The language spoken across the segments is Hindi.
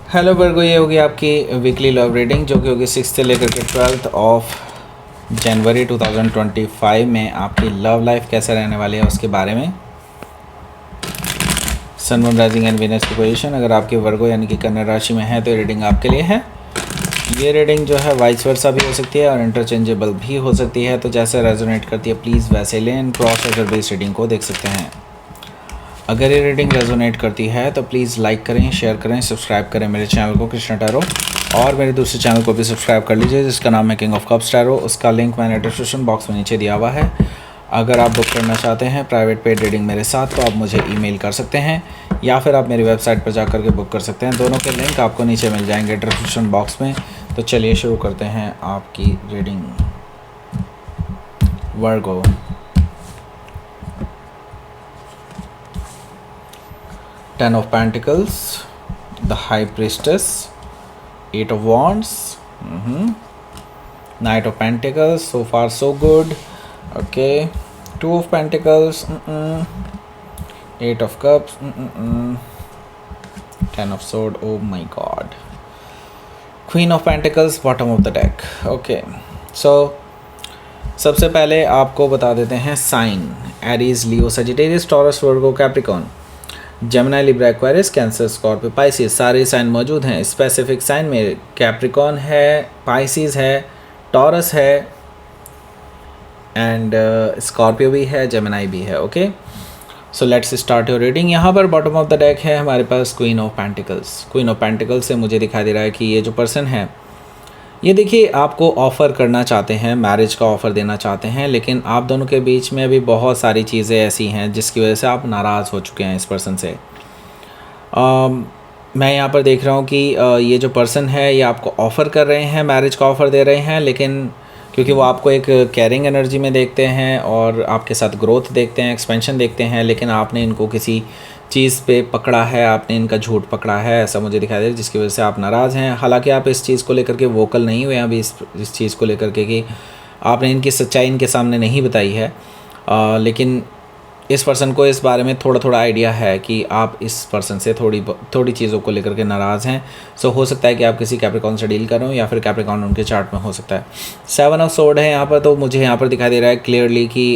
हेलो वर्गो, ये होगी आपकी वीकली लव रीडिंग जो कि होगी 6 से लेकर के 12 ऑफ जनवरी 2025 में आपकी लव लाइफ कैसे रहने वाली है उसके बारे में। सन, मून, राइजिंग एंड वीनस की पोजीशन अगर आपके वर्गो यानी कि कन्या राशि में है तो ये रीडिंग आपके लिए है। ये रीडिंग जो है वाइस वर्सा भी हो सकती है और इंटरचेंजेबल भी हो सकती है, तो जैसे रेजोनेट करती है प्लीज़ वैसे लें। क्रॉस एजर बेस्ड रीडिंग को देख सकते हैं। अगर ये रीडिंग रेजोनेट करती है तो प्लीज़ लाइक करें, शेयर करें, सब्सक्राइब करें मेरे चैनल को कृष्णा टैरो, और मेरे दूसरे चैनल को भी सब्सक्राइब कर लीजिए जिसका नाम है किंग ऑफ कप्स टैरो। उसका लिंक मैंने डिस्क्रिप्शन बॉक्स में नीचे दिया हुआ है। अगर आप बुक करना चाहते हैं प्राइवेट पेड रीडिंग मेरे साथ तो आप मुझे ईमेल कर सकते हैं या फिर आप मेरी वेबसाइट पर जाकर के बुक कर सकते हैं। दोनों के लिंक आपको नीचे मिल जाएंगे डिस्क्रिप्शन बॉक्स में। तो चलिए शुरू करते हैं आपकी reading. Virgo, Ten of Pentacles, the High Priestess, Eight of Wands, Knight of Pentacles, so far so good. Okay, Two of Pentacles, Eight of Cups, Ten of Swords, oh my god. Queen of Pentacles, bottom of the deck. Okay, so सबसे पहले आपको बता देते हैं sign. Aries, Leo, Sagittarius, Taurus, Virgo, Capricorn, Gemini, Libra, Aquarius, Cancer, Scorpio, Pisces, सारे साइन मौजूद हैं। स्पेसिफिक साइन में कैप्रिकॉर्न है, पाइसिस है, टॉरस है एंड स्कॉर्पियो भी है, जेमिनी भी है। Okay, so let's start your reading. यहाँ पर बॉटम ऑफ द डेक है हमारे पास queen of pentacles. Queen of pentacles से मुझे दिखाई दे रहा है कि ये जो पर्सन है ये देखिए आपको ऑफ़र करना चाहते हैं, मैरिज का ऑफ़र देना चाहते हैं, लेकिन आप दोनों के बीच में अभी बहुत सारी चीज़ें ऐसी हैं जिसकी वजह से आप नाराज़ हो चुके हैं इस पर्सन से। मैं यहाँ पर देख रहा हूँ कि ये जो पर्सन है ये आपको ऑफ़र कर रहे हैं, मैरिज का ऑफ़र दे रहे हैं, लेकिन क्योंकि वो आपको एक केयरिंग एनर्जी में देखते हैं और आपके साथ ग्रोथ देखते हैं, एक्सपेंशन देखते हैं, लेकिन आपने इनको किसी चीज़ पे पकड़ा है, आपने इनका झूठ पकड़ा है, ऐसा मुझे दिखाई दे रहा है, जिसकी वजह से आप नाराज़ हैं। हालांकि आप इस चीज़ को लेकर के वोकल नहीं हुए अभी इस चीज़ को लेकर के कि आपने इनकी सच्चाई इनके सामने नहीं बताई है, लेकिन इस पर्सन को इस बारे में थोड़ा थोड़ा आइडिया है कि आप इस पर्सन से थोड़ी चीज़ों को लेकर के नाराज़ हैं। सो हो सकता है कि आप किसी कैप्रिकॉर्न से डील कर रहे हो या फिर कैप्रिकॉर्न उनके चार्ट में हो सकता है। 7 ऑफ सोर्ड है यहाँ पर, तो मुझे यहाँ पर दिखाई दे रहा है क्लियरली कि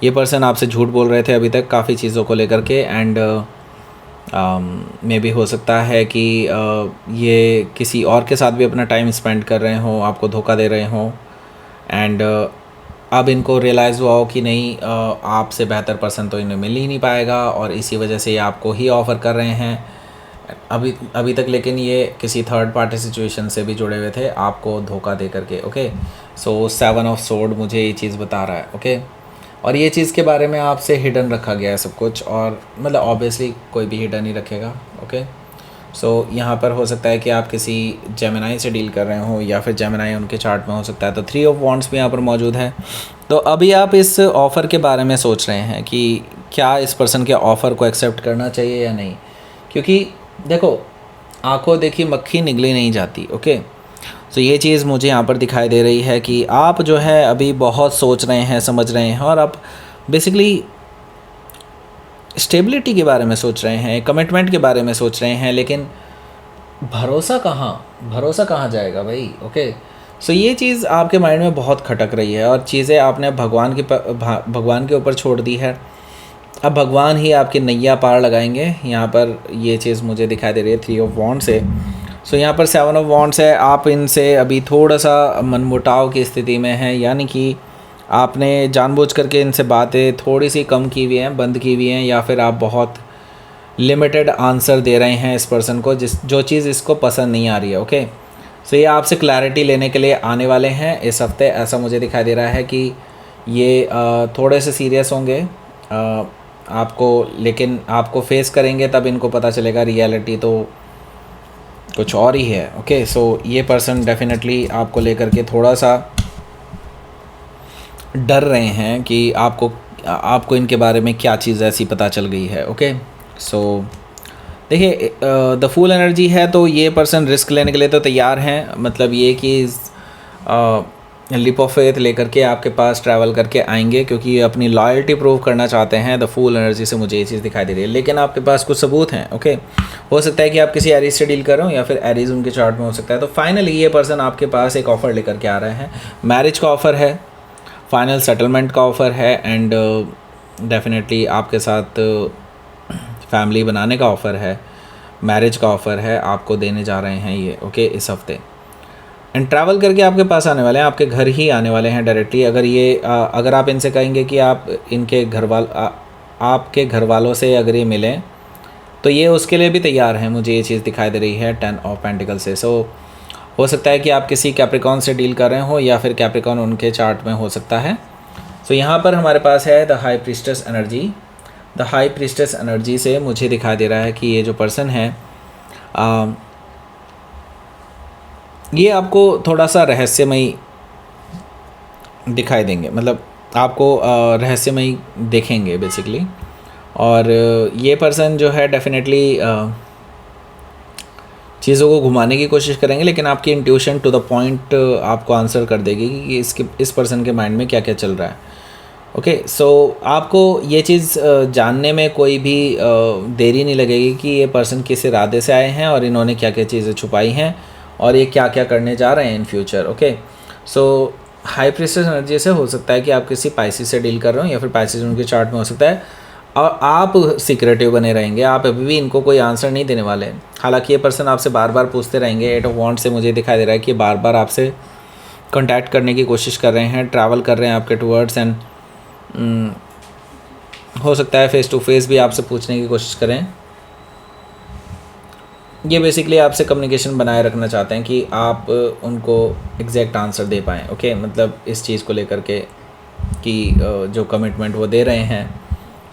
ये पर्सन आपसे झूठ बोल रहे थे अभी तक काफ़ी चीज़ों को लेकर के, एंड मे भी हो सकता है कि ये किसी और के साथ भी अपना टाइम स्पेंड कर रहे हों, आपको धोखा दे रहे हों, एंड अब इनको रियलाइज़ हुआ हो कि नहीं आपसे बेहतर पर्सन तो इन्हें मिल ही नहीं पाएगा और इसी वजह से ये आपको ही ऑफ़र कर रहे हैं अभी तक। लेकिन ये किसी थर्ड पार्टी सिचुएशन से भी जुड़े हुए थे आपको धोखा दे करके। ओके, सो 7 ऑफ सोर्ड मुझे ये चीज़ बता रहा है। ओके, और ये चीज़ के बारे में आपसे हिडन रखा गया है सब कुछ, और मतलब ऑब्वियसली कोई भी हिडन ही रखेगा। ओके, सो यहाँ पर हो सकता है कि आप किसी जेमिनी से डील कर रहे हो या फिर जेमिनी उनके चार्ट में हो सकता है। तो 3 ऑफ वॉन्ड्स भी यहाँ पर मौजूद है। तो अभी आप इस ऑफ़र के बारे में सोच रहे हैं कि क्या इस पर्सन के ऑफ़र को एक्सेप्ट करना चाहिए या नहीं, क्योंकि देखो आंखों देखी मक्खी निगली नहीं जाती। ओके, तो ये चीज़ मुझे यहाँ पर दिखाई दे रही है कि आप जो है अभी बहुत सोच रहे हैं, समझ रहे हैं, और आप बेसिकली स्टेबिलिटी के बारे में सोच रहे हैं, कमिटमेंट के बारे में सोच रहे हैं, लेकिन भरोसा कहाँ जाएगा भाई। ओके, सो ये चीज़ आपके माइंड में बहुत खटक रही है और चीज़ें आपने भगवान के ऊपर छोड़ दी है। अब भगवान ही आपकी नैया पार लगाएंगे। यहाँ पर ये चीज़ मुझे दिखाई दे रही है 3 ऑफ वॉन्ड्स से। सो यहाँ पर 7 ऑफ वॉन्ड्स है। आप इनसे अभी थोड़ा सा मनमुटाव की स्थिति में हैं, यानी कि आपने जानबूझ करके इनसे बातें थोड़ी सी कम की हुई हैं, बंद की हुई हैं, या फिर आप बहुत लिमिटेड आंसर दे रहे हैं इस पर्सन को जो चीज़ इसको पसंद नहीं आ रही है। ओके, सो ये आपसे क्लैरिटी लेने के लिए आने वाले हैं इस हफ्ते। ऐसा मुझे दिखाई दे रहा है कि ये थोड़े से सीरियस होंगे आपको, लेकिन आपको फेस करेंगे तब इनको पता चलेगा रियलिटी तो कुछ और ही है। ओके, सो ये पर्सन डेफिनेटली आपको लेकर के थोड़ा सा डर रहे हैं कि आपको इनके बारे में क्या चीज़ ऐसी पता चल गई है। ओके, सो देखिए द फूल एनर्जी है, तो ये पर्सन रिस्क लेने के लिए तो तैयार हैं। मतलब ये कि लीप ऑफ फेथ लेकर के आपके पास ट्रैवल करके आएंगे, क्योंकि ये अपनी लॉयल्टी प्रूव करना चाहते हैं। द फूल एनर्जी से मुझे ये चीज़ दिखाई दे रही है, लेकिन आपके पास कुछ सबूत हैं। ओके, हो सकता है कि आप किसी एरीज से डील कर रहे हो, या फिर एरीज उनके चार्ट में हो सकता है। तो फाइनली ये पर्सन आपके पास एक ऑफ़र लेकर के आ रहे हैं। मैरिज का ऑफ़र है, फाइनल सेटलमेंट का ऑफ़र है, एंड डेफिनेटली आपके साथ फैमिली बनाने का ऑफ़र है, मैरिज का ऑफ़र है, आपको देने जा रहे हैं ये। ओके, इस हफ्ते एंड ट्रैवल करके आपके पास आने वाले हैं, आपके घर ही आने वाले हैं डायरेक्टली। अगर आप इनसे कहेंगे कि आप इनके आपके घर वालों से अगर ये मिलें, तो ये उसके लिए भी तैयार हैं। मुझे ये चीज़ दिखाई दे रही है 10 ऑफ पेंटिकल से। सो हो सकता है कि आप किसी कैप्रिकॉन से डील कर रहे हो, या फिर कैप्रिकॉन उनके चार्ट में हो सकता है। सो यहाँ पर हमारे पास है the high priestess energy. The high priestess energy से मुझे दिखाई दे रहा है कि ये जो पर्सन है ये आपको थोड़ा सा रहस्यमयी दिखाई देंगे, मतलब आपको रहस्यमयी देखेंगे बेसिकली। और ये पर्सन जो है डेफिनेटली चीज़ों को घुमाने की कोशिश करेंगे, लेकिन आपकी इंट्यूशन टू द पॉइंट आपको आंसर कर देगी कि इस पर्सन के माइंड में क्या क्या चल रहा है। ओके, सो आपको ये चीज़ जानने में कोई भी देरी नहीं लगेगी कि ये पर्सन किस इरादे से आए हैं, और इन्होंने क्या क्या चीज़ें छुपाई हैं, और ये क्या क्या करने जा रहे हैं in future. Okay, so high priestess energy से हो सकता है कि आप किसी पाइसिस से डील कर रहे हो, या फिर पाइसिस उनके चार्ट में हो सकता है, और आप सीक्रेटिव बने रहेंगे। आप अभी भी इनको कोई आंसर नहीं देने वाले। हालांकि ये पर्सन आपसे बार बार पूछते रहेंगे। 8 ऑफ वॉन्ड से मुझे दिखाई दे रहा है कि बार बार आपसे कॉन्टैक्ट करने की कोशिश कर रहे हैं, ट्रैवल कर रहे हैं आपके टूवर्ड्स, एंड हो सकता है फेस टू फेस भी आपसे पूछने की कोशिश करें। ये बेसिकली आपसे कम्युनिकेशन बनाए रखना चाहते हैं कि आप उनको एग्जैक्ट आंसर दे पाएँ। ओके, मतलब इस चीज़ को लेकर के कि जो कमिटमेंट वो दे रहे हैं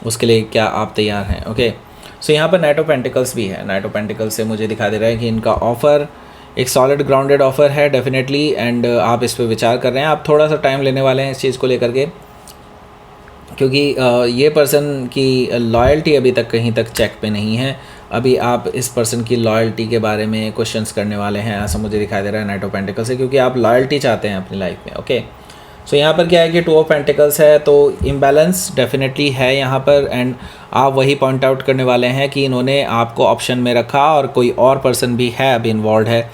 उसके लिए क्या आप तैयार हैं। ओके, सो यहाँ पर नाइट ऑफ पेंटिकल्स भी है। नाइट ऑफ पेंटिकल्स से मुझे दिखा दे रहा है कि इनका ऑफ़र एक सॉलिड ग्राउंडेड ऑफ़र है डेफिनेटली, एंड आप इस पर विचार कर रहे हैं। आप थोड़ा सा टाइम लेने वाले हैं इस चीज़ को लेकर के, क्योंकि ये पर्सन की लॉयल्टी अभी तक कहीं तक चेक पे नहीं है। अभी आप इस पर्सन की लॉयल्टी के बारे में क्वेश्चंस करने वाले हैं, ऐसा मुझे दिखाई दे रहा है नाइट ऑफ पेंटिकल्स से, क्योंकि आप लॉयल्टी चाहते हैं अपनी लाइफ में। ओके, सो यहाँ पर क्या है कि 2 ऑफ पेंटिकल्स है, तो इम्बैलेंस डेफिनेटली है यहाँ पर, एंड आप वही पॉइंट आउट करने वाले हैं कि इन्होंने आपको ऑप्शन में रखा, और कोई और पर्सन भी है अभी इन्वॉल्व है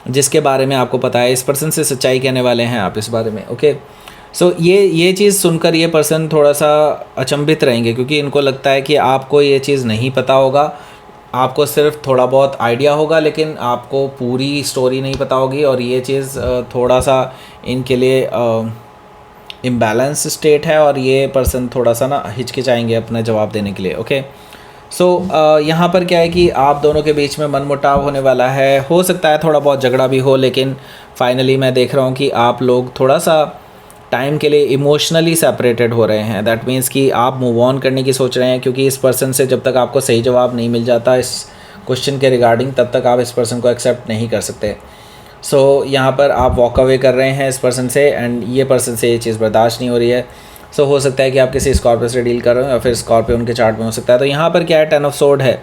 जिसके बारे में आपको पता है। इस पर्सन से सच्चाई कहने वाले हैं आप इस बारे में। ओके, सो ये चीज़ सुनकर ये पर्सन थोड़ा सा अचंभित रहेंगे, क्योंकि इनको लगता है कि आपको ये चीज़ नहीं पता होगा, आपको सिर्फ थोड़ा बहुत आइडिया होगा, लेकिन आपको पूरी स्टोरी नहीं पता होगी। और ये चीज़ थोड़ा सा इनके लिए इम्बैलेंस स्टेट है, और ये पर्सन थोड़ा सा ना हिचकिचाएंगे अपना जवाब देने के लिए। ओके, सो यहाँ पर क्या है कि आप दोनों के बीच में मनमुटाव होने वाला है। हो सकता है थोड़ा बहुत झगड़ा भी हो, लेकिन फाइनली मैं देख रहा हूँ कि आप लोग थोड़ा सा टाइम के लिए इमोशनली सेपरेटेड हो रहे हैं। दैट मीन्स कि आप मूव ऑन करने की सोच रहे हैं, क्योंकि इस पर्सन से जब तक आपको सही जवाब नहीं मिल जाता इस क्वेश्चन के रिगार्डिंग, तब तक आप इस पर्सन को एक्सेप्ट नहीं कर सकते। सो यहाँ पर आप वॉक अवे कर रहे हैं इस पर्सन से, एंड ये पर्सन से ये चीज़ बर्दाश्त नहीं हो रही है। सो हो सकता है कि आप किसी स्कॉर्पियो से डील कर रहे हो, या फिर स्कॉर्पियो उनके चार्ट में हो सकता है। तो यहाँ पर क्या है, 10 ऑफ सोर्ड है,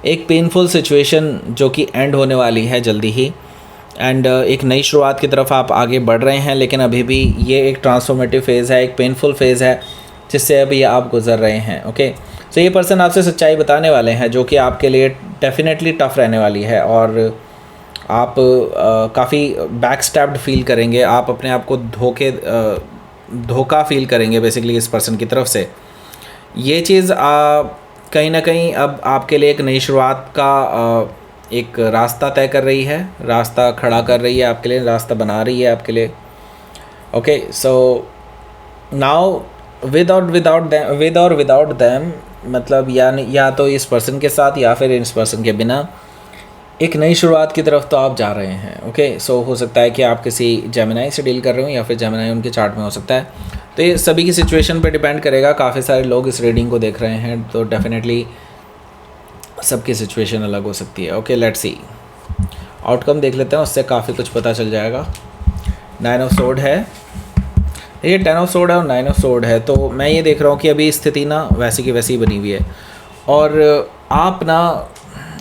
एक पेनफुल सिचुएशन जो कि एंड होने वाली है जल्दी ही, एंड एक नई शुरुआत की तरफ आप आगे बढ़ रहे हैं। लेकिन अभी भी ये एक ट्रांसफॉर्मेटिव फेज़ है, एक पेनफुल फेज़ है जिससे अभी आप गुजर रहे हैं। ओके, सो ये पर्सन आपसे सच्चाई बताने वाले हैं, जो कि आपके लिए डेफिनेटली टफ रहने वाली है, और आप काफ़ी बैकस्टैब्ड फील करेंगे। आप अपने आप को धोखा फील करेंगे बेसिकली इस पर्सन की तरफ से। ये चीज़ कहीं ना कहीं अब आपके लिए एक नई शुरुआत का एक रास्ता तय कर रही है, रास्ता खड़ा कर रही है आपके लिए, रास्ता बना रही है आपके लिए। ओके, सो नाउ विद और विदाउट देम, मतलब या तो इस पर्सन के साथ या फिर इस पर्सन के बिना एक नई शुरुआत की तरफ तो आप जा रहे हैं। ओके, सो हो सकता है कि आप किसी जेमिनाई से डील कर रहे हो, या फिर जेमिनाई उनके चार्ट में हो सकता है। तो ये सभी की सिचुएशन पे डिपेंड करेगा। काफ़ी सारे लोग इस रीडिंग को देख रहे हैं, तो डेफिनेटली सबकी सिचुएशन अलग हो सकती है। ओके, लेट्स सी, आउटकम देख लेते हैं, उससे काफ़ी कुछ पता चल जाएगा। 9 ऑफ सोर्ड है, ये 10 ऑफ सोर्ड है और 9 ऑफ सोर्ड है। तो मैं ये देख रहा हूँ कि अभी स्थिति ना वैसी की वैसी बनी हुई है, और आप ना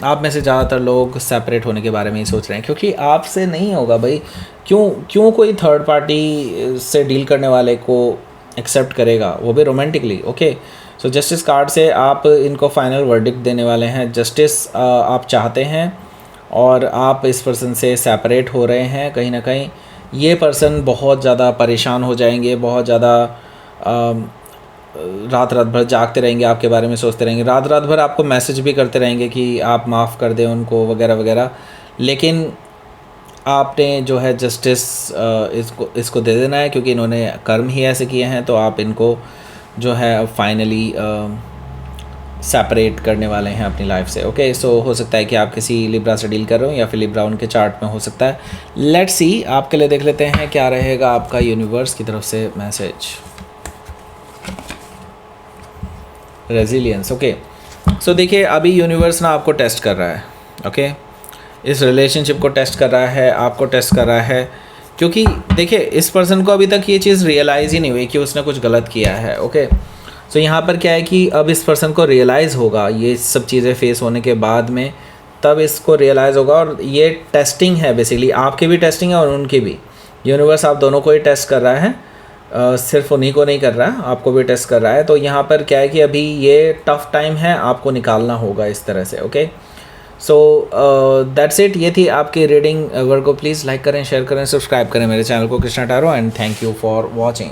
आप में से ज़्यादातर लोग सेपरेट होने के बारे में ही सोच रहे हैं, क्योंकि आपसे नहीं होगा भाई। क्यों कोई थर्ड पार्टी से डील करने वाले को एक्सेप्ट करेगा, वो भी रोमांटिकली। ओके, सो जस्टिस कार्ड से आप इनको फाइनल वर्डिक्ट देने वाले हैं। जस्टिस आप चाहते हैं और आप इस पर्सन से सेपरेट हो रहे हैं कहीं ना कहीं। ये पर्सन बहुत ज़्यादा परेशान हो जाएंगे, बहुत ज़्यादा रात भर जागते रहेंगे, आपके बारे में सोचते रहेंगे, रात भर आपको मैसेज भी करते रहेंगे कि आप माफ़ कर दें उनको वगैरह वगैरह। लेकिन आपने जो है जस्टिस इसको दे देना है, क्योंकि इन्होंने कर्म ही ऐसे किए हैं। तो आप इनको जो है फाइनली सेपरेट करने वाले हैं अपनी लाइफ से। ओके, सो हो सकता है कि आप किसी लिब्रा से डील कर रहे हो या फिर लिब्रा उनके चार्ट में हो सकता है। लेट्स सी, आपके लिए देख लेते हैं क्या रहेगा आपका यूनिवर्स की तरफ से मैसेज। रेजिलियंस। ओके, सो देखिए अभी यूनिवर्स ना आपको टेस्ट कर रहा है। ओके, इस रिलेशनशिप को टेस्ट कर रहा है, आपको टेस्ट कर रहा है, क्योंकि देखिए इस पर्सन को अभी तक ये चीज़ रियलाइज़ ही नहीं हुई कि उसने कुछ गलत किया है। ओके, सो यहाँ पर क्या है कि अब इस पर्सन को रियलाइज़ होगा ये सब चीज़ें फेस होने के बाद में, तब इसको रियलाइज़ होगा। और ये टेस्टिंग है बेसिकली, आपकी भी टेस्टिंग है और उनकी भी। यूनिवर्स आप दोनों को ही टेस्ट कर रहा है, सिर्फ उन्हीं को नहीं कर रहा है, आपको भी टेस्ट कर रहा है। तो यहाँ पर क्या है कि अभी ये टफ़ टाइम है, आपको निकालना होगा इस तरह से। Okay, so that's it. ये थी आपकी रीडिंग। वर्गो प्लीज़ लाइक करें, शेयर करें, सब्सक्राइब करें मेरे चैनल को Krishna tarot, and thank you for watching.